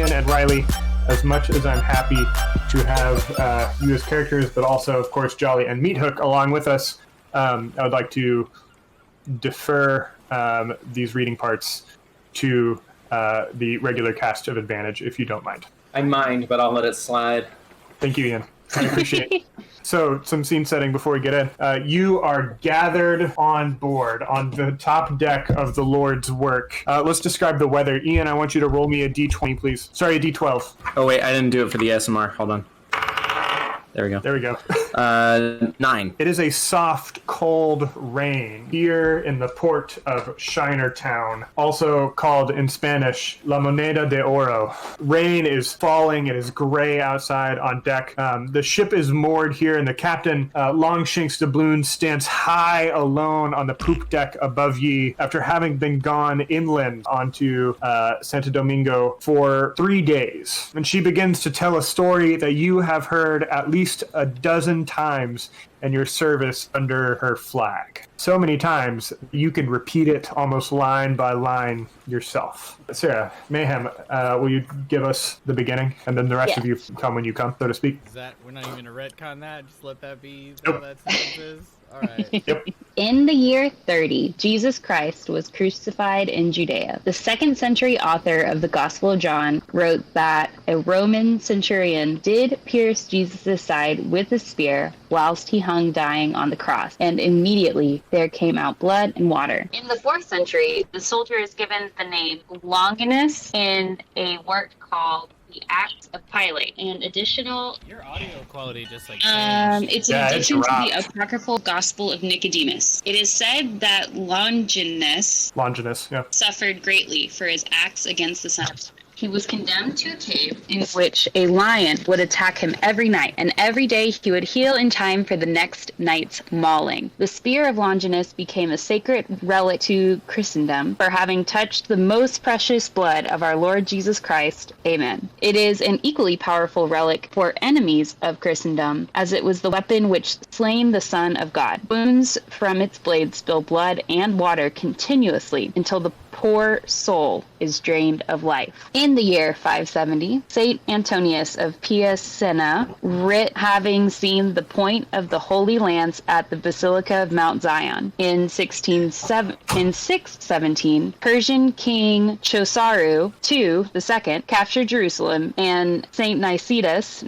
Ian and Riley, as much as I'm happy to have you as characters, but also, of course, Jolly and Meathook along with us, I would like to defer these reading parts to the regular cast of Advantage, if you don't mind. I mind, but I'll let it slide. Thank you, Ian. I appreciate it. So, some scene setting before we get in. You are gathered on board on the top deck of the Lord's work. Let's describe the weather. Ian, I want you to roll me a d20, please. Sorry, a d12. Oh, wait, I didn't do it for the SMR. Hold on. There we go. There we go. 9. It is a soft, cold rain here in the port of Shinertown, also called in Spanish La Moneda de Oro. Rain is falling. It is gray outside on deck. The ship is moored here, and the captain, Longshanks Doubloon, stands high alone on the poop deck above ye after having been gone inland onto Santo Domingo for 3 days. And she begins to tell a story that you have heard at least a dozen times in your service under her flag. So many times you can repeat it almost line by line yourself. Sarah, Mayhem, will you give us the beginning, and then the rest of you come when you come, so to speak? Is that, we're not even going to retcon that? Just let that be Nope. how that sentence is? Alright. Yep. In the year 30, Jesus Christ was crucified in Judea. The 2nd century author of the Gospel of John wrote that a Roman centurion did pierce Jesus' side with a spear whilst he hung dying on the cross, and immediately there came out blood and water. In the 4th century, the soldier is given the name Longinus in a work called The Acts of Pilate, and additional. Your audio quality just like It's in addition to the dropped. apocryphal Gospel of Nicodemus. It is said that Longinus Yeah. suffered greatly for his acts against the Son of God. He was condemned to a cave in which a lion would attack him every night, and every day he would heal in time for the next night's mauling. The spear of Longinus became a sacred relic to Christendom for having touched the most precious blood of our Lord Jesus Christ. Amen. It is an equally powerful relic for enemies of Christendom, as it was the weapon which slain the Son of God. Wounds from its blade spill blood and water continuously until the poor soul is drained of life. In the year 570, St. Antonius of Piacenza writ having seen the point of the Holy Lance at the Basilica of Mount Zion. In 617, Persian King Chosaru II captured Jerusalem, and St. Nicetas,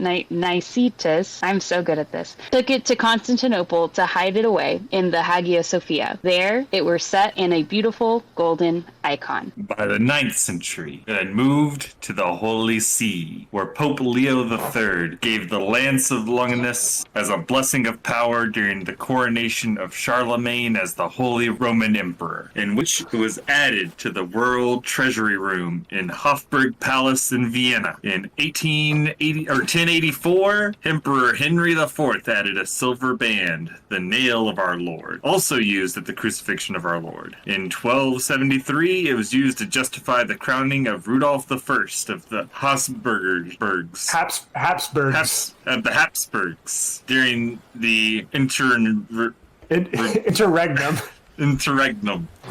I'm so good at this, took it to Constantinople to hide it away in the Hagia Sophia. There, it were set in a beautiful golden icon. By the 9th century, it had moved to the Holy See, where Pope Leo III gave the Lance of Longinus as a blessing of power during the coronation of Charlemagne as the Holy Roman Emperor, in which it was added to the World Treasury Room in Hofburg Palace in Vienna. In 1084, Emperor Henry IV added a silver band, the nail of our Lord, also used at the crucifixion of our Lord. In 1273, it was used to justify the crowning of Rudolph I of the Habsburgs. The Habsburgs during the interregnum. This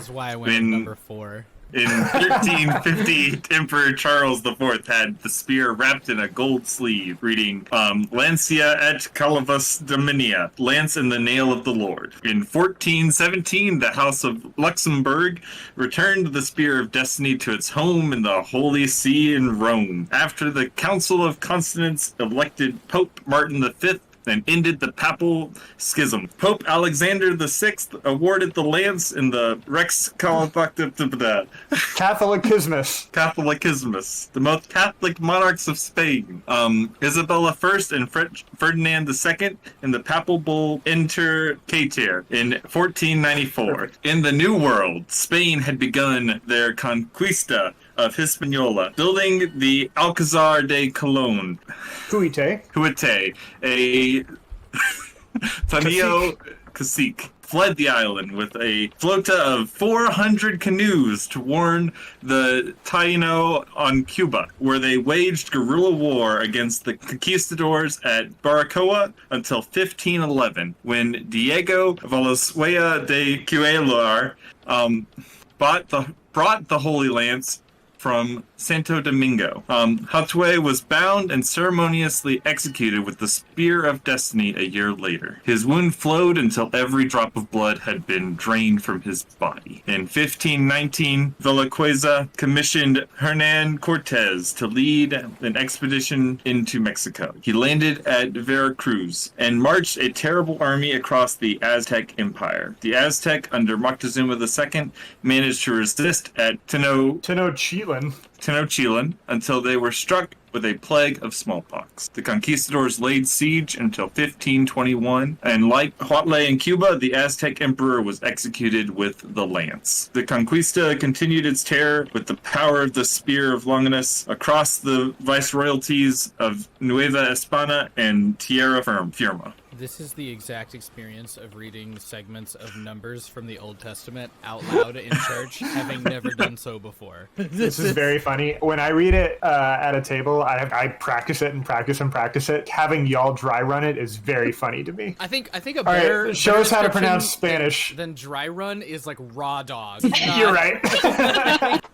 is why I went with number 4. In 1350, Emperor Charles IV had the spear wrapped in a gold sleeve, reading Lancia et Calvus Dominia, Lance in the Nail of the Lord. In 1417, the House of Luxembourg returned the Spear of Destiny to its home in the Holy See in Rome, after the Council of Constance elected Pope Martin V and ended the papal schism. Pope Alexander VI awarded the lance in the Rex Catholicismus, the most Catholic monarchs of Spain. Isabella I and Ferdinand II in the papal bull Inter Cater in 1494. In the New World, Spain had begun their conquista of Hispaniola, building the Alcázar de Colón. Huete, a Tanio cacique, fled the island with a flota of 400 canoes to warn the Taino on Cuba, where they waged guerrilla war against the conquistadors at Baracoa until 1511, when Diego Valenzuela de Cuellar brought the Holy Lance from Santo Domingo. Hatue was bound and ceremoniously executed with the Spear of Destiny a year later. His wound flowed until every drop of blood had been drained from his body. In 1519, Villacueza commissioned Hernan Cortez to lead an expedition into Mexico. He landed at Veracruz and marched a terrible army across the Aztec Empire. The Aztec, under Moctezuma II, managed to resist at Tenochtitlan until they were struck with a plague of smallpox. The conquistadors laid siege until 1521, and like Huautla in Cuba, the Aztec emperor was executed with the lance. The conquista continued its terror with the power of the Spear of Longinus across the viceroyalties of Nueva España and Tierra Firma. This is the exact experience of reading segments of Numbers from the Old Testament out loud in church, having never done so before. This is very funny. When I read it at a table, I practice it and practice and practice it. Having y'all dry run it is very funny to me. I think a better right, show us how to description pronounce Spanish. than dry run is like raw dog. You're right.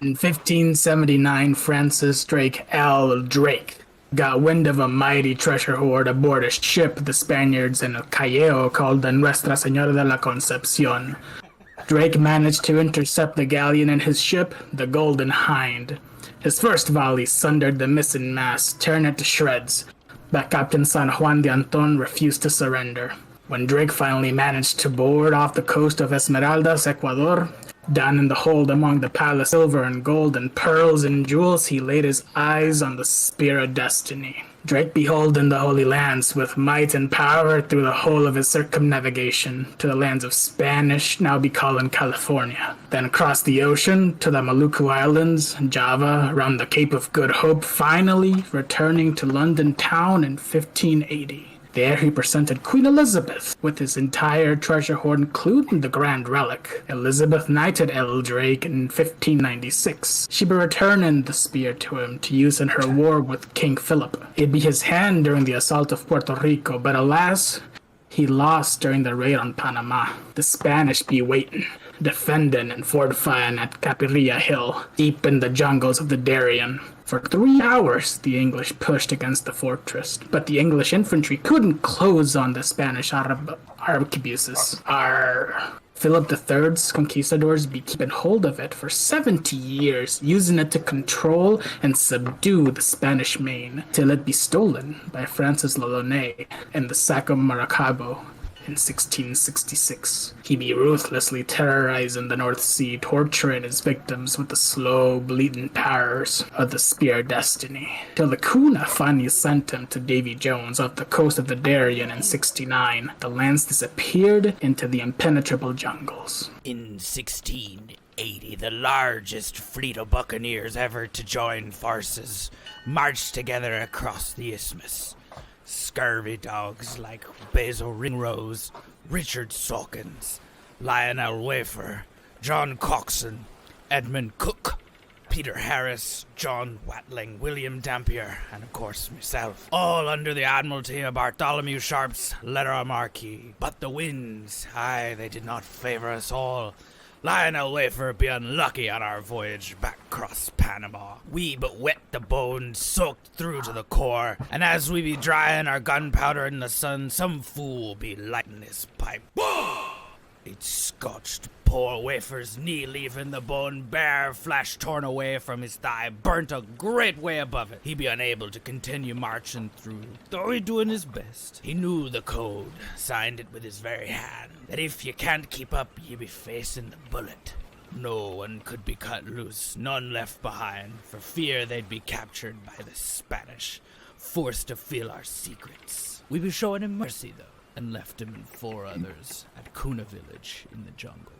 In 1579, Francis Drake L. Drake got wind of a mighty treasure hoard aboard a ship the Spaniards in El Callao called the Nuestra Señora de la Concepcion. Drake managed to intercept the galleon and his ship, the Golden Hind. His first volley sundered the missing mast, tearing it to shreds, but Captain San Juan de Anton refused to surrender. When Drake finally managed to board off the coast of Esmeraldas, Ecuador, down in the hold among the palace silver and gold and pearls and jewels, he laid his eyes on the Spear of Destiny. Drake beholden the Holy Lands with might and power through the whole of his circumnavigation to the lands of Spanish, now be called California. Then across the ocean to the Maluku Islands, Java, around the Cape of Good Hope, finally returning to London town in 1580. There he presented Queen Elizabeth with his entire treasure hoard, including the grand relic. Elizabeth knighted L. Drake in 1596. She be returning the spear to him to use in her war with King Philip. It'd be his hand during the assault of Puerto Rico, but alas, he lost during the raid on Panama. The Spanish be waiting, defending and fortifying at Capirilla Hill, deep in the jungles of the Darien. For 3 hours, the English pushed against the fortress, but the English infantry couldn't close on the Spanish arquebuses. Philip III's conquistadors be keeping hold of it for 70 years, using it to control and subdue the Spanish Main, till it be stolen by Francis Lolonais in the sack of Maracaibo in 1666. He be ruthlessly terrorizing the North Sea, torturing his victims with the slow, bleeding terrors of the Spear of Destiny, till the Kuna finally sent him to Davy Jones off the coast of the Darien in 69. The lance disappeared into the impenetrable jungles. In 1680, the largest fleet of buccaneers ever to join forces marched together across the isthmus. Scurvy dogs like Basil Ringrose, Richard Sawkins, Lionel Wafer, John Coxon, Edmund Cook, Peter Harris, John Watling, William Dampier, and of course myself, all under the admiralty of Bartholomew Sharp's letter marquis. But the winds, aye, they did not favor us all. Lionel Wafer be unlucky on our voyage back across Panama. We but wet the bones, soaked through to the core, and as we be drying our gunpowder in the sun, some fool be lighting his pipe. It scorched poor Wafer's knee, leaving the bone bare, flesh torn away from his thigh, burnt a great way above it. He be unable to continue marching through, though he doing his best. He knew the code, signed it with his very hand, that if you can't keep up, you be facing the bullet. No one could be cut loose, none left behind, for fear they'd be captured by the Spanish, forced to feel our secrets. We be showing him mercy, though, and left him and 4 others at Kuna village in the jungle.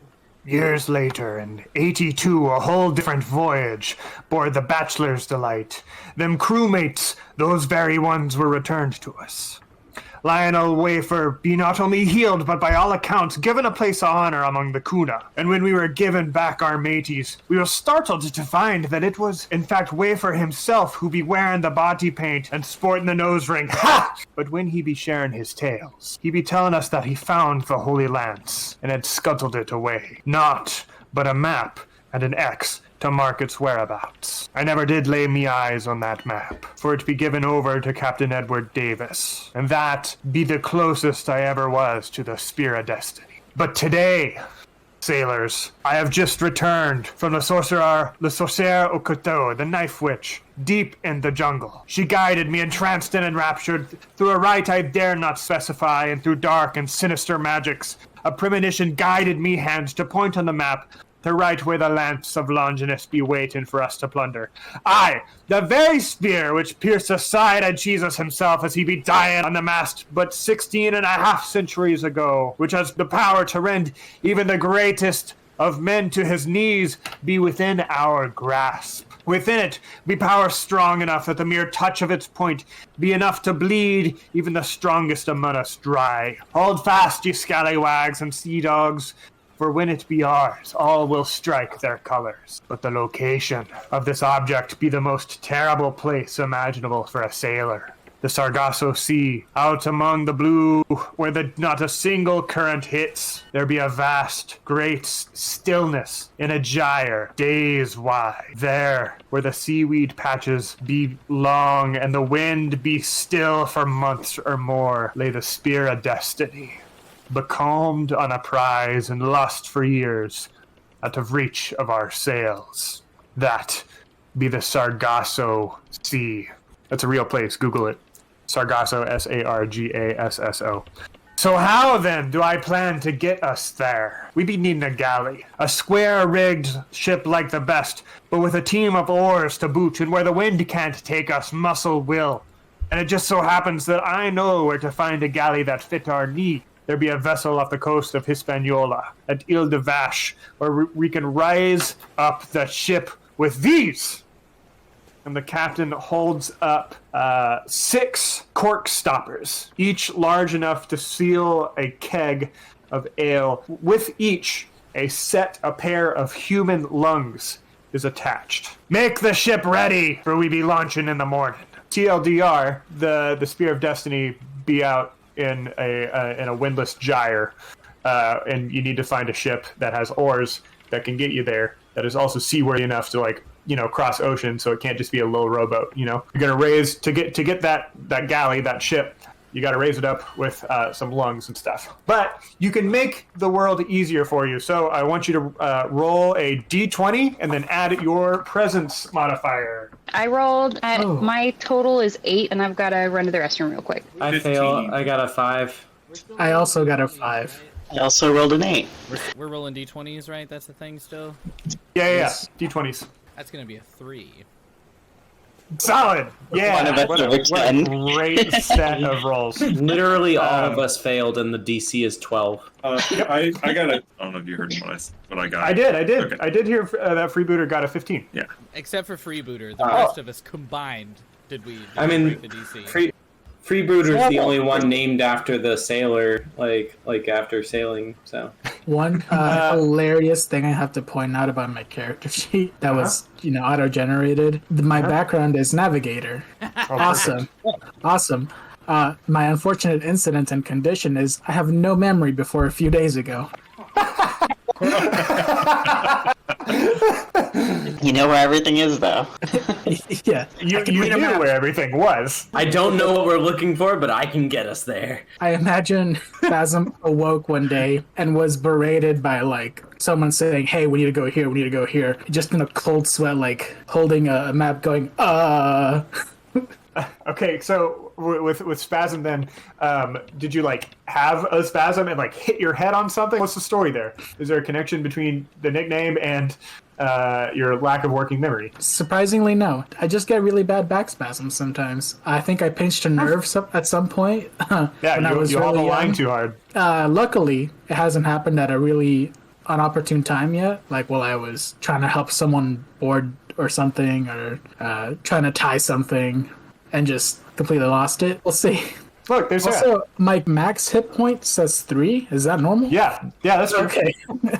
Years later, in 82, a whole different voyage, aboard the Bachelor's Delight. Them crewmates, those very ones were returned to us. Lionel Wafer be not only healed, but by all accounts given a place of honor among the Kuna. And when we were given back our mateys, we were startled to find that it was, in fact, Wafer himself who be wearing the body paint and sporting the nose ring. Ha! But when he be sharing his tales, he be telling us that he found the Holy Lance and had scuttled it away. Naught but a map and an X to mark its whereabouts. I never did lay me eyes on that map, for it be given over to Captain Edward Davis, and that be the closest I ever was to the Spear of Destiny. But today, sailors, I have just returned from the sorcerer Okuto, the knife witch, deep in the jungle. She guided me, entranced and enraptured, through a rite I dare not specify, and through dark and sinister magics. A premonition guided me hands to point on the map, to right where the lamps of Longinus be waiting for us to plunder. Aye, the very spear which pierced the side of Jesus himself as he be dying on the mast but 16.5 centuries ago, which has the power to rend even the greatest of men to his knees, be within our grasp. Within it be power strong enough that the mere touch of its point be enough to bleed even the strongest among us dry. Hold fast, ye scallywags and sea dogs, for when it be ours, all will strike their colors. But the location of this object be the most terrible place imaginable for a sailor. The Sargasso Sea, out among the blue, where not a single current hits, there be a vast, great stillness in a gyre, days wide. There, where the seaweed patches be long and the wind be still for months or more, lay the Spear of Destiny, becalmed on a prize and lost for years, out of reach of our sails. That be the Sargasso Sea. That's a real place. Google it. Sargasso, Sargasso. So how, then, do I plan to get us there? We be needing a galley. A square-rigged ship like the best, but with a team of oars to boot, and where the wind can't take us, muscle will. And it just so happens that I know where to find a galley that fit our need. There be a vessel off the coast of Hispaniola, at Ile de Vache, where we can rise up the ship with these. And the captain holds up 6 cork stoppers, each large enough to seal a keg of ale. With each, a pair of human lungs is attached. Make the ship ready, for we be launching in the morning. TLDR, the Spear of Destiny be out in a windless gyre, and you need to find a ship that has oars that can get you there, that is also seaworthy enough to, like, you know, cross ocean, so it can't just be a low rowboat. You know, you're gonna raise to get that galley, that ship. You got to raise it up with some lungs and stuff. But you can make the world easier for you. So I want you to roll a d20 and then add your presence modifier. I rolled. My total is 8, and I've got to run to the restroom real quick. I 15. fail. I got a 5. I also got a 5. I also rolled an 8. We're rolling d20s, right? That's the thing still? Yeah. D20s. That's going to be a 3. Solid. Yeah. One of us What a great set of rolls. Literally all of us failed, and the DC is 12. I got a. I don't know if you heard what I got. I did. Okay. I did hear that Freebooter got a 15. Yeah. Except for Freebooter, the rest of us combined did we break the DC. Freebooter's the only one named after the sailor, like after sailing. So One hilarious thing I have to point out about my character sheet that was, auto-generated. My background is navigator. Awesome. My unfortunate incident and condition is I have no memory before a few days ago. You know where everything is, though. Yeah. You knew where everything was. I don't know what we're looking for, but I can get us there. I imagine Phasm awoke one day and was berated by, someone saying, hey, we need to go here, just in a cold sweat, holding a map going, Okay, so with Spasm then, did you have a spasm and hit your head on something? What's the story there? Is there a connection between the nickname and your lack of working memory? Surprisingly, no. I just get really bad back spasms sometimes. I think I pinched a nerve at some point. Yeah, you held the line too hard. Luckily, it hasn't happened at a really unopportune time yet. While I was trying to help someone board or something, or trying to tie something, and just completely lost it. We'll see. Look, there's also my max hit point says 3. Is that normal? Yeah, that's true. Okay.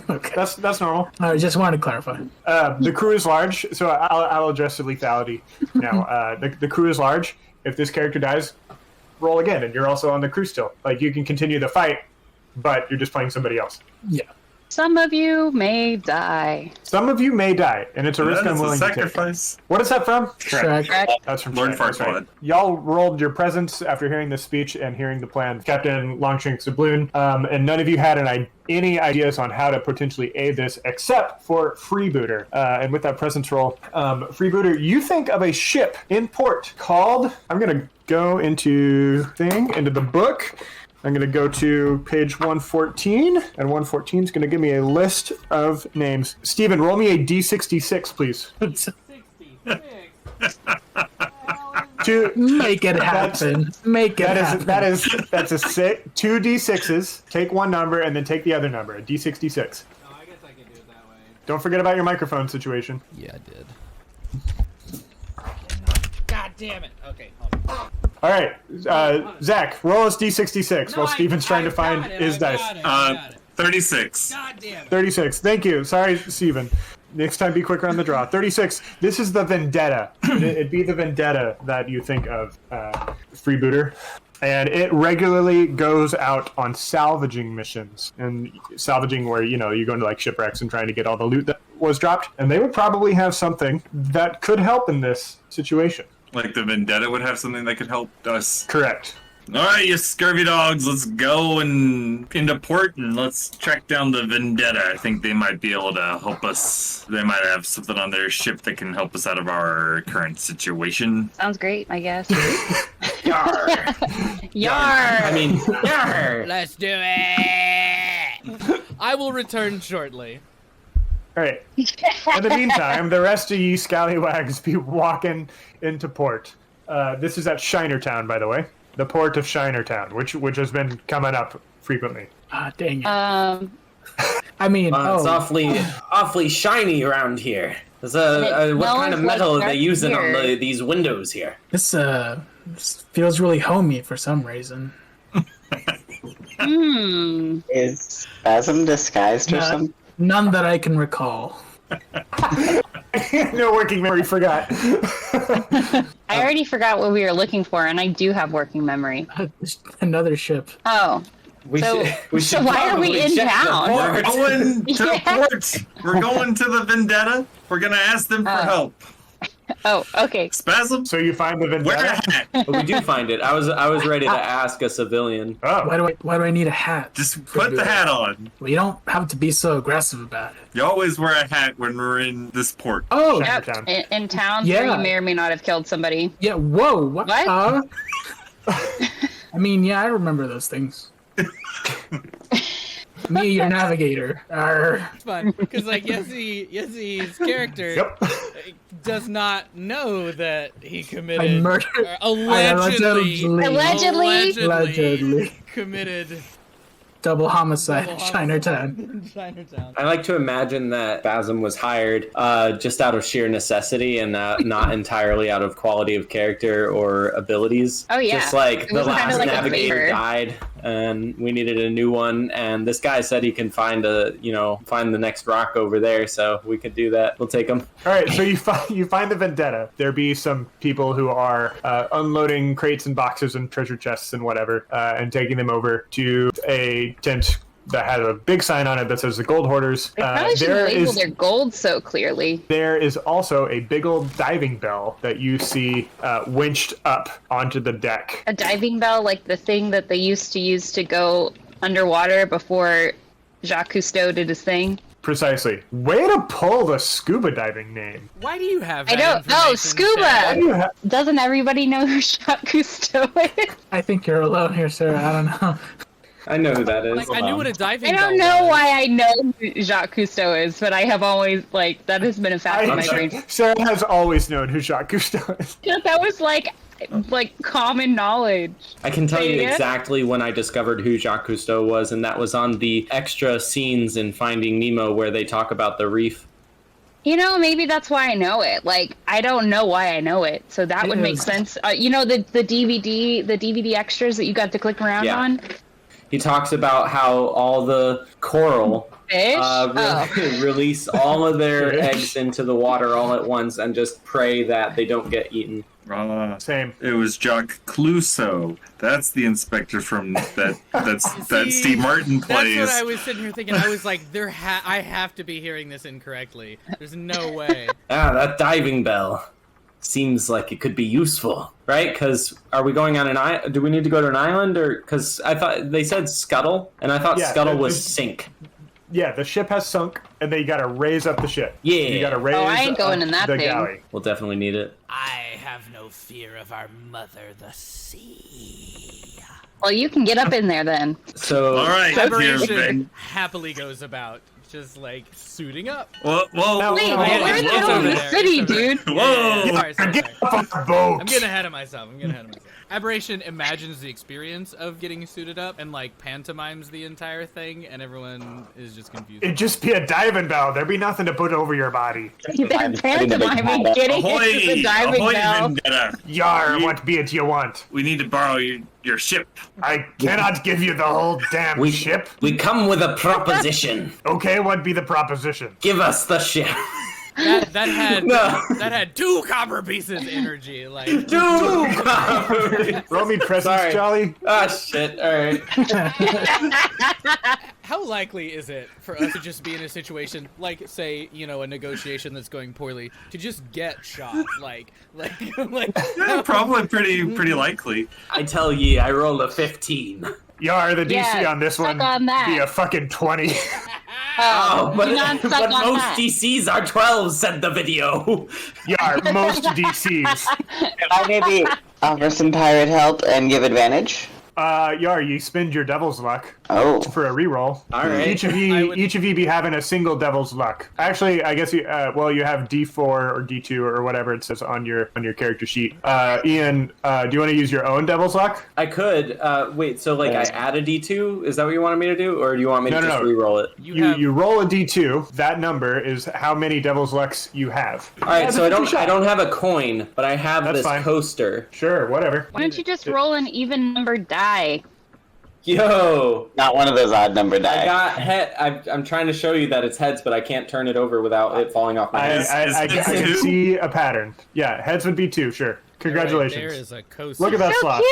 Okay. That's normal. I just wanted to clarify. The crew is large, so I'll address the lethality now. The crew is large. If this character dies, roll again, and you're also on the crew still. You can continue the fight, but you're just playing somebody else. Yeah. Some of you may die. Some of you may die, and it's a risk I'm willing to take. Sacrifice. What is that from? Shrek. That's from Lord Shrek, that's right. Farquaad. Y'all rolled your presence after hearing the speech and hearing the plan. Captain Longshanks Doubloon, and none of you had any ideas on how to potentially aid this except for Freebooter. And with that presence roll, Freebooter, you think of a ship in port called, I'm going to go into the book. I'm going to go to page 114, and 114 is going to give me a list of names. Steven, roll me a D66, please. 66. To Make it happen. Make it happen. that's a 2 D6s. Take one number and then take the other number. A D66. No, I guess I can do it that way. Don't forget about your microphone situation. Yeah, I did. God damn it. Okay, hold on. All right, Zach, roll us D66 while Steven's trying to find his dice. 36. God damn it. 36. Thank you. Sorry, Steven. Next time, be quicker on the draw. 36. This is the vendetta. It'd be the vendetta that you think of, Freebooter. And it regularly goes out on salvaging missions. And salvaging where, you go into like shipwrecks and trying to get all the loot that was dropped. And they would probably have something that could help in this situation. Like the Vendetta would have something that could help us. Correct. All right, you scurvy dogs, let's go into port and let's track down the Vendetta. I think they might be able to help us. They might have something on their ship that can help us out of our current situation. Sounds great, I guess. Yarrrr. Yarrrr! I mean, yarrrr. Let's do it. I will return shortly. All right. In the meantime, the rest of ye scallywags be walking into port. This is at Shinertown, by the way. The port of Shinertown, which has been coming up frequently. Ah, dang it. I mean, It's awfully shiny around here. There's what kind of metal are they using on these windows here? this feels really homey for some reason. Is Spasm disguised or something? None that I can recall. No working memory, forgot. I already forgot what we were looking for, and I do have working memory. Another ship. Oh. We So should why are we probably in check the town? We're port. going to Yeah. port. We're going to the Vendetta. We're going to ask them for help. Oh, okay. Spasm, So you find the wear a vendetta? hat. But we do find it. I was ready to ask a civilian. Oh. Why do I need a hat? Just put the hat on. Well, you don't have to be so aggressive about it. You always wear a hat when we're in this port. Oh, Yep. Shinertown. In towns Yeah. where you may or may not have killed somebody. yeah. Whoa. What? What? I mean, yeah, I remember those things. Me, your navigator. Arr. It's fun because like Yessi's character Yep. does not know that he committed I murdered. allegedly Allegedly. committed Double homicide. double Chinatown. homicide in Chinatown. I like to imagine that Spasm was hired just out of sheer necessity and not entirely out of quality of character or abilities. Oh, yeah. Just like It the was kinda last like a navigator favor. died and we needed a new one, and this guy said he can find the next rock over there, so we could do that. We'll take him. All right, so you find the vendetta. There be some people who are unloading crates and boxes and treasure chests and whatever, and taking them over to a tent that has a big sign on it that says the Gold Hoarders. They probably should label their gold so clearly. There is also a big old diving bell that you see winched up onto the deck. A diving bell, like the thing that they used to use to go underwater before Jacques Cousteau did his thing. Precisely. Way to pull the scuba diving name. Why do you have I that don't know. information, Why do Scuba! you ha- Doesn't everybody know who Jacques Cousteau is? I think you're alone here, Sarah. I don't know. I know who that is. Like, I knew what a diving I don't bell know was. why I know who Jacques Cousteau is, but I have always, that has been a fact in my brain. Sarah has always known who Jacques Cousteau is. That was like common knowledge. I can tell you Yeah. exactly when I discovered who Jacques Cousteau was, and that was on the extra scenes in Finding Nemo where they talk about the reef. You know, maybe that's why I know it. Like, I don't know why I know it, so that would make sense. You know, the DVD extras that you got to click around on? He talks about how all the coral Fish? release all of their eggs into the water all at once and just pray that they don't get eaten. Same. It was Jacques Clouseau. That's the inspector from that Steve Martin plays. That's what I was sitting here thinking. I was like, I have to be hearing this incorrectly. There's no way. That diving bell seems like it could be useful, right? Because are we going on an island? Do we need to go to an island, or because I thought they said scuttle, and I thought scuttle was sink. Yeah, the ship has sunk, and then you gotta raise up the ship. Yeah. You gotta raise I ain't going in that the thing. galley. We'll definitely need it. I have no fear of our mother, the sea. Well, you can get up in there then. So, All right, here, Aberration Ben. happily goes about just like suiting up. Whoa. Wait, no, we're in the middle of the city, dude. Whoa. Sorry. Get up on the boat! I'm getting ahead of myself. Aberration imagines the experience of getting suited up and like pantomimes the entire thing, and everyone is just confused. It'd just be a diving bell. There'd be nothing to put over your body. They're pantomiming getting into the diving Ahoy, bell. Vendetta. Yar, what be it you want? We need to borrow your ship. I cannot give you the whole damn ship. we come with a proposition. Okay, what be the proposition? Give us the ship. That had No. that had 2 copper pieces energy. Like Roll me presents, Sorry. Jolly. Ah, shit. All right. how likely is it for us to just be in a situation like, say, a negotiation that's going poorly, to just get shot? Like Yeah, probably pretty likely. I tell ye, I rolled a 15. Yar, the DC Yeah, on this suck one on that. be a fucking 20. Oh, but do not suck but on most that. DCs are 12, said the video. Yar, most DCs. Can I maybe offer some pirate help and give advantage? Yar, you spend your devil's luck Oh. for a reroll. All right. Each of you be having a single devil's luck. Actually, I guess you have D4 or D2 or whatever it says on your character sheet. Ian, do you want to use your own devil's luck? I could. Wait, so like I add a D2? Is that what you wanted me to do? Or do you want me to just re-roll it? You roll a D2. That number is how many devil's lucks you have. All right, so I don't have a coin, but I have That's this fine. coaster. Sure, whatever. Why don't you just roll an even number die? Yo, Not one of those odd number I die. got head. I'm trying to show you that it's heads, but I can't turn it over without it falling off my head. I Is can two? see a pattern. Yeah, heads would be 2, sure. Congratulations. There is a coaster. Look at that So slot.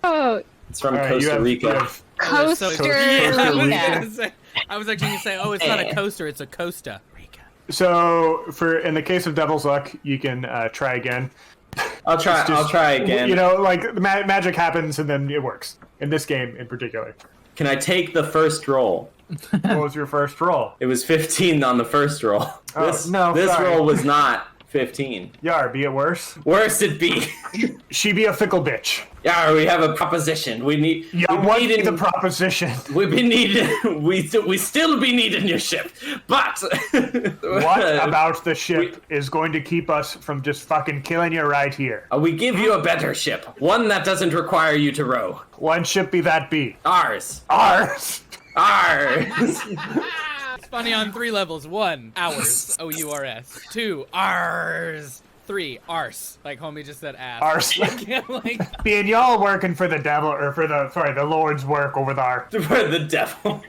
cute! It's from All right, you Costa have- Rica. you have- Coaster Coaster Rica. I was actually gonna say, oh, it's not a coaster, it's a Costa Rica. So, in the case of devil's luck, you can try again. I'll try again. Like magic happens and then it works. In this game, in particular. Can I take the first roll? What was your first roll? It was 15 on the first roll. Oh, This sorry. roll was not 15. Yar, be it worse. Worse it be. She be a fickle bitch. Yeah, we have a proposition. We need. Yeah, we what be needing- the proposition? We be needing. We still be needing your ship, but What about the ship is going to keep us from just fucking killing you right here? we give you a better ship, one that doesn't require you to row. One ship be that be. Ours. Ours. Ours. It's funny on 3 levels. 1, ours, O-U-R-S. 2, ours. 3, arse. Like homie just said ass. Arse. Like, Being y'all working for the devil, or for the Lord's work over there. For the devil.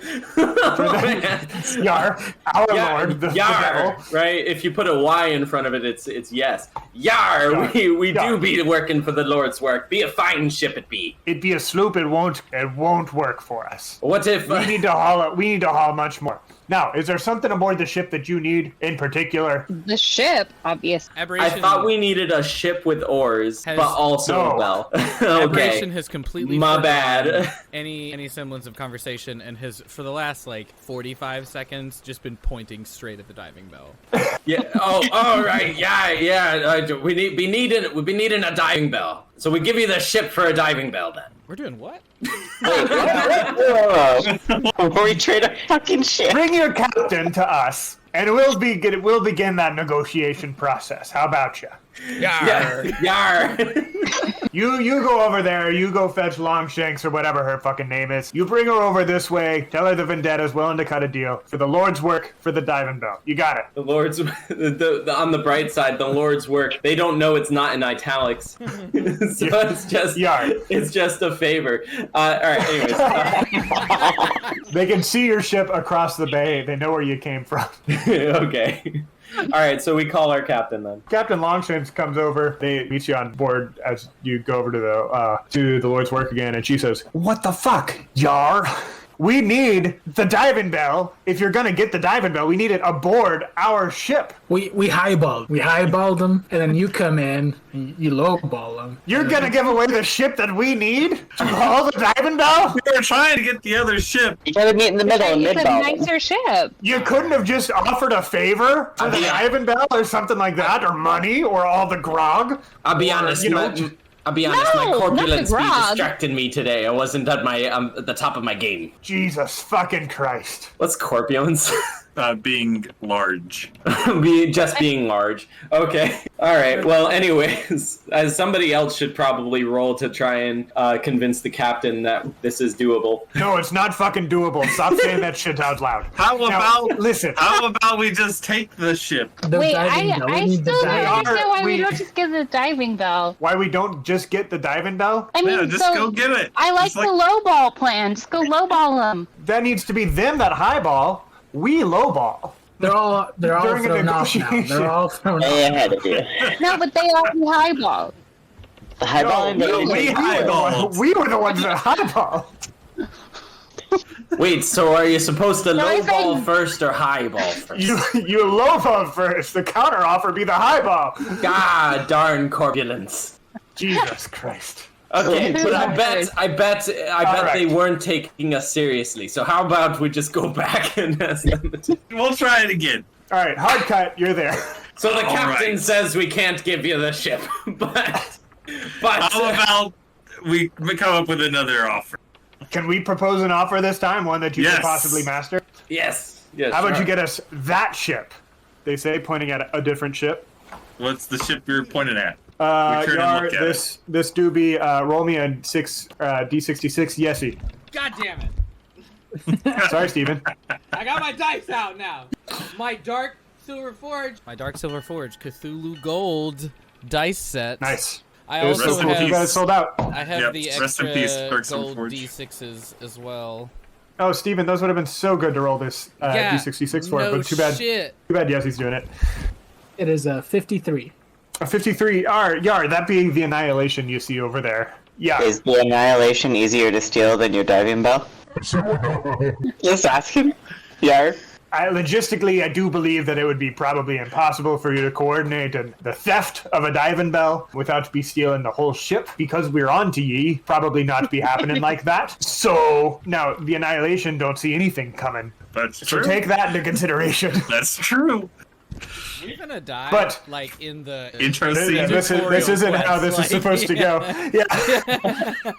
Yar, our Lord, the Yar, devil. right? If you put a Y in front of it, it's yes. Yar, Yar. we Yar. do be working for the Lord's work. Be a fine ship it be. It'd be a sloop. It won't work for us. What if We need to haul much more. Now, is there something aboard the ship that you need in particular? The ship, obvious. I Aberration, thought we needed a ship with oars, Has- but also No. a bell. Aberration Okay. has completely My forgotten bad. any semblance of conversation, and has, for the last, 45 seconds, just been pointing straight at the diving bell. Yeah. Oh, all right. Yeah. We be needing a diving bell. So we give you the ship for a diving bell then. We're doing what? Before we trade our fucking ship. Bring your captain to us, and we'll begin that negotiation process. How about you? Yeah. Yar. You go over there. You go fetch Longshanks or whatever her fucking name is. You bring her over this way. Tell her the Vendetta's willing to cut a deal for the Lord's work for the diving bell. You got it. The Lord's on the bright side, the Lord's work. They don't know it's not in italics, so it's just a favor. All right. Anyways, They can see your ship across the bay. They know where you came from. okay. All right. So we call our captain then. Captain Longshanks Constance comes over. They meet you on board as you go over to the Lord's work again, and she says, "What the fuck, Yarrrr? We need the diving bell. If you're gonna get the diving bell, we need it aboard our ship." We highballed them, and then you come in and you lowball them. You're gonna give away the ship that we need to haul the diving bell? We were trying to get the other ship. You gotta meet in the middle and It's a mid-ball. nicer ship. You couldn't have just offered a favor for the diving bell or something like that, or money, or all the grog? I'll be Or, honest, you know, I'll be honest, my No, not corpulence the be grog. distracted me today. I wasn't at my at the top of my game. Jesus fucking Christ. What's corpulence? Being large. being large. Okay. All right. Well, anyways, as somebody else should probably roll to try and convince the captain that this is doable. No, it's not fucking doable. Stop saying that shit out loud. How about listen? How about we just take the ship? The Wait, diving bell, we I need the still don't diving- understand why we we- don't just get the diving bell. Why we don't just get the diving bell? I mean, Yeah, just so go get it. I like Just the lowball plan. Just go lowball them. That needs to be them that highball. We lowball. They're all During a thrown off now. negotiation. They're all thrown Way off. ahead of you. No, but they already highball. The highball and No, the we highballed. We were the ones that highball. Wait, so are you supposed to No, I lowball think- first or highball first? You lowball first. The counter offer be the highball. God darn corpulence. Jesus Christ. Okay, Who's but on I bet they right. weren't taking us seriously. So how about we just go back and ask them to... We'll try it again. All right, hard cut. You're there. So the All captain right. says we can't give you the ship, but How about we come up with another offer? Can we propose an offer this time? One that you Yes. can possibly master? yes. How about sure. you get us that ship? They say, pointing at a different ship. What's the ship you're pointing at? We turn and Yar, look at this doobie, roll me a D66, Yesy. God damn it! Sorry, Steven. I got my dice out now. My Dark Silver Forge. My Dark Silver Forge Cthulhu Gold dice set. Nice. I It was also so cool. You got it have. sold out. I have Yep, the rest in extra peace, Dark Silver gold Forge. D6s as well. Oh, Steven, those would have been so good to roll this Yeah, D66 for, no but too bad. shit. Too bad Yesy's doing it. It is a 53. A 53. Yar, that being the annihilation you see over there. Yeah. Is the annihilation easier to steal than your diving bell? Just asking. Yar. Logistically, I do believe that it would be probably impossible for you to coordinate the theft of a diving bell without be stealing the whole ship, because we're on to ye. Probably not be happening like that. So, now, the annihilation don't see anything coming. That's So true. take that into consideration. That's true. We're gonna die, But- like in the Intro This, scene. this isn't how this quest, is supposed to go. yeah.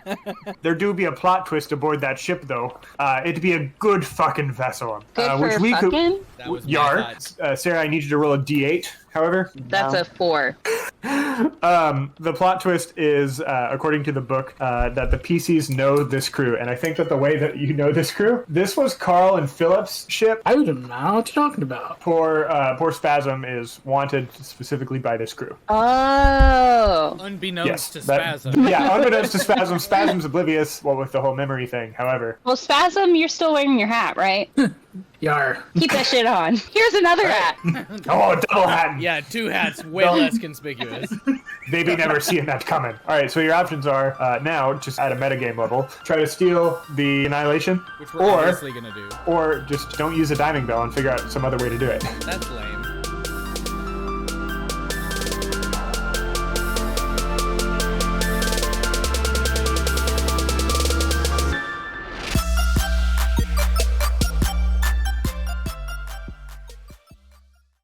Yeah. There do be a plot twist aboard that ship, though. It'd be a good fucking vessel. Good which for we could. fucking? That was my Yar, thought. Sarah, I need you to roll a d8, however. That's a 4. The plot twist is, according to the book, that the PCs know this crew, and I think that the way that you know this crew, this was Carl and Philip's ship. I don't know what you're talking about. Poor Spasm is wanted specifically by this crew. Oh. Unbeknownst to Spasm. Yeah, unbeknownst to Spasm, Spasm's oblivious, with the whole memory thing. However, Well, Spasm, you're still wearing your hat, right? Yar. Keep that shit on. Here's another hat. oh, double hat. Yeah, 2 hats, way less conspicuous. They be never seeing that coming. All right, so your options are now just at a metagame level, try to steal the annihilation, Which we're obviously gonna do. or just don't use a diving bell and figure out some other way to do it. That's lame.